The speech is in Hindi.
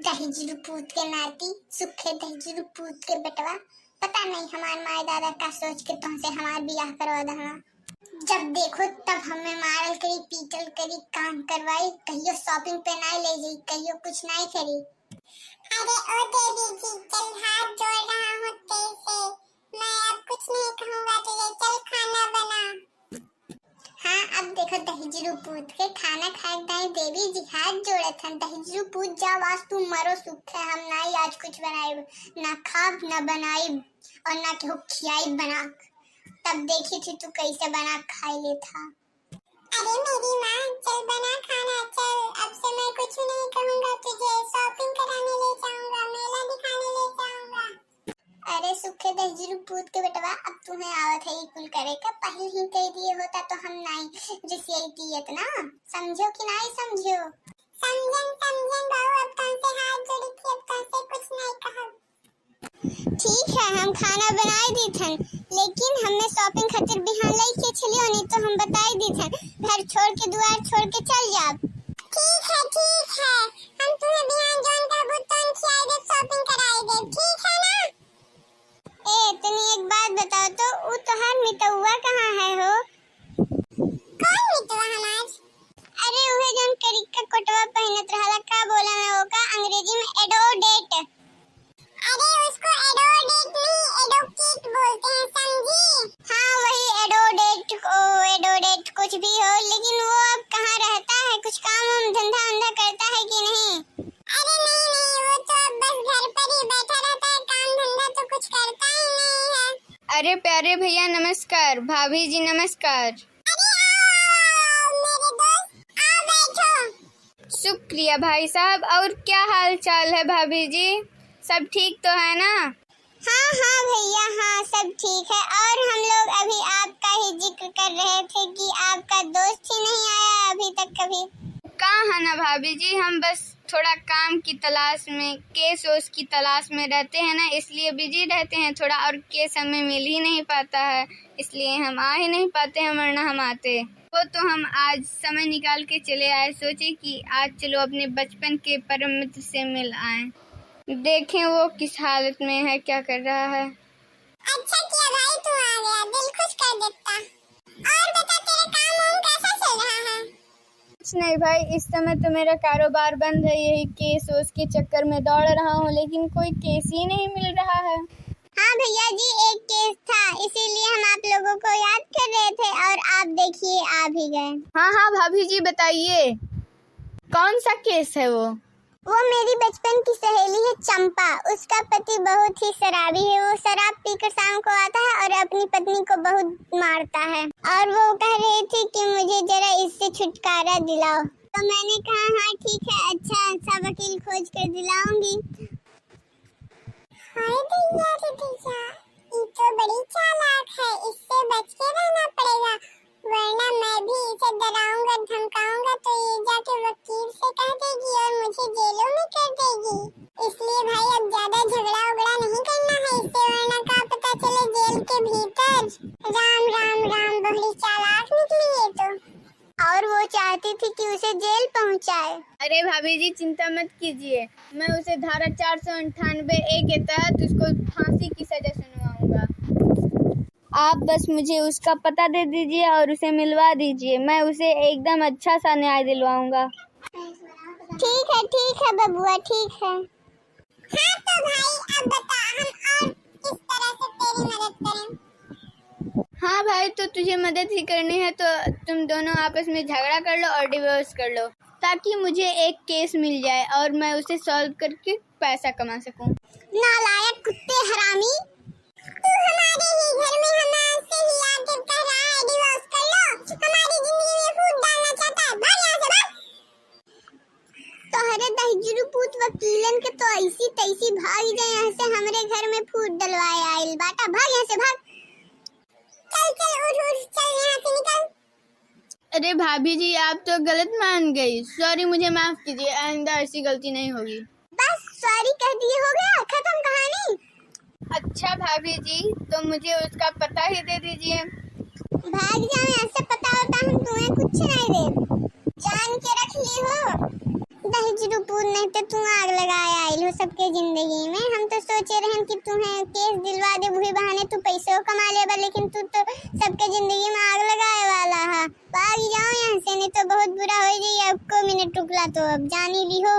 दहेजरू पूत के नाती, सुखे दहेजरू पूत के बेटवा। पता नहीं हमारे माए दादा का सोच के तुमसे हमार बियाह करवा दहना। जब देखो तब हमें मारल करी, पीटल करी, काम करवाई, कहियो शॉपिंग पे नहीं ले जाई, कहियो कुछ नहीं करी। अरे ओ देवी जी, चल हाथ जोड़ रहा हूँ तेरे से, मैं अब कुछ नहीं कहूँगा तुझे, चल खाना बना। हाँ अब देखो दहेजरू पूत के खाना खाए दाई देवी जी हाथ जोड़े थे। दहेजरू पूत जा वास्तु मरो सुख है, हम नहीं आज कुछ बनाई, ना खाब ना बनाई और ना केहू खियाई बना। तब देखी थी तू कैसे बना खाई ले था। अरे मेरी माँ चल बना खाना, चल अब से मैं कुछ नहीं कहूँगा तुझे, शॉपिंग कराने ले जाऊँगा, मेला दिखाने ले जाऊँगा। अरे सुखे दहेजरू पूत के बेटवा, अब तुम्हें आवत है ये कुल करे का, पहले ही कह दिए होता तो हम नहीं रिसियती इतना। समझो कि नहीं समझो? समझन बहू, अब तुमसे हाथ जोड़ी थी, अब तुमसे कुछ नहीं कहा। ठीक है हम खाना बनाई दी थन, लेकिन हमने शॉपिंग खातिर बिहान लाई के चलियो, नहीं तो हम बताई दी थन घर छोड़ के द्वार छोड़ के चल जाब। ठीक है हम तुम्हें बिहान जॉन का भुगतान खियाई दे, शॉपिंग कराई दे, ठीक है ना? ए तनी एक बात बताओ तो, वो तोहार मितौआ कहाँ है हो? कौन मितौआ हमार? अरे उहे जौन करी का कोटवा पहनत रहला, का बोला मैं ओका अंग्रेजी में एडोडेट। अरे उसको एडोडेट नहीं एडोकेट बोलते हैं, समझी? हाँ वही एडोडेट कुछ भी हो, लेकिन वो अब कहाँ रहता है, कुछ काम धंधा करता है कि नहीं? अरे नहीं वो तो बस घर पर ही बैठा रहता है, काम धंधा तो कुछ करता ही नहीं है। अरे प्यारे भैया नमस्कार, भाभी जी नमस्कार। अरे आओ मेरे दोस्त, आओ बैठो। शुक्रिया भाई साहब। और क्या हाल चाल है भाभी जी, सब ठीक तो है ना? हाँ भैया हाँ सब ठीक है। और हम लोग अभी आपका ही जिक्र कर रहे थे कि आपका दोस्त ही नहीं आया अभी तक कभी। कहाँ है ना भाभी जी, हम बस थोड़ा काम की तलाश में, केस ओस की तलाश में रहते हैं ना, इसलिए बिजी रहते हैं थोड़ा, और केस हमें मिल ही नहीं पाता है, इसलिए हम आ ही नहीं पाते हैं, वरना हम आते। वो तो हम आज समय निकाल के चले आए, सोचे कि आज चलो अपने बचपन के परम मित्र से मिल आए, देखें वो किस हालत में है, क्या कर रहा है। अच्छा किया भाई तू आ गया, दिल खुश कर देता। और बता तेरा काम कैसा चल रहा है? कुछ नहीं भाई, इस समय तो मेरा कारोबार बंद है, यही केस ओस के चक्कर में दौड़ रहा हूँ, लेकिन कोई केस ही नहीं मिल रहा है। हाँ भैया जी एक केस था, इसीलिए हम आप लोगों को याद कर रहे थे, और आप देखिए आ भी गए। हाँ भाभी जी बताइए, कौन सा केस है वो? वो मेरी बचपन की सहेली है चंपा, उसका पति बहुत ही शराबी है, वो शराब पीकर शाम को आता है और अपनी पत्नी को बहुत मारता है, और वो कह रही थी कि मुझे जरा इससे छुटकारा दिलाओ। तो मैंने कहा हाँ ठीक है, अच्छा वकील खोज कर दिलाऊंगी। हाय भैया रे भैया, ये तो बड़ी चालाक है, इससे बच के रहना पड़ेगा, वरना मैं भी इसे डराऊंगा धमकाऊंगा तो ये जाके वकील से कह देगी और मुझे जेलों में कर देगी। इसलिए भाई अब ज्यादा झगड़ा उगड़ा नहीं करना है इससे, वरना का पता चले जेल के भीतर। राम बड़ी चालाक निकली ये तो, और वो चाहती थी कि उसे जेल पहुंचाए। अरे भाभी जी चिंता मत कीजिए, मैं उसे धारा 498A के तहत उसको फांसी की सजा सुनवाऊंगा। आप बस मुझे उसका पता दे दीजिए और उसे मिलवा दीजिए, मैं उसे एकदम अच्छा सा न्याय दिलवाऊंगा। ठीक है बबुआ ठीक है। हाँ तो भाई अब बता हम और किस तरह से तेरी मदद करें? हाँ भाई तो तुझे मदद ही करनी है तो तुम दोनों आपस में झगड़ा कर लो और डिवोर्स कर लो, ताकि मुझे एक केस मिल जाए और मैं उसे सॉल्व करके पैसा कमा सकूं। नालायक कुत्ते हरामी, तू हमारे ही घर में हमसे ही आके कह रहा है डिवोर्स कर लो, हमारी जिंदगी में फूट डालना चाहता है, भाग यहाँ से भाग। तोहरे दहेजरू पूत वकीलन के तो ऐसी तैसी भाग जाए यहाँ से, हमरे घर में फूट डलवाए आइल बाटा, भाग यहाँ से भाग। चल उठ चल यहाँ से निकल। अरे भाभी जी आप तो गलत मान गई, सॉरी मुझे माफ कीजिए, आइंदा ऐसी गलती नहीं होगी। बस सॉरी कह दिए हो गया, खत्म कहानी। अच्छा भाभी जी तो मुझे उसका पता ही दे दीजिए। भाग जाओ यहाँ से, पता होता हम तुम्हें कुछ नहीं दे, जान के रख ली हो। दहेज रुपूर नहीं तो तू आग लगाए आइल हो सबके जिंदगी में। हम तो सोचे रहन कि तुम्हें केस दिलवा दे, वही बहाने तू पैसों कमा लेबा, लेकिन तू तो सबके जिंदगी में आग लगाए वाला है। भाग जाओ यहाँ से, नहीं तो बहुत बुरा हो जाइए। अब को मिनट टुकला तो अब जानी ली हो।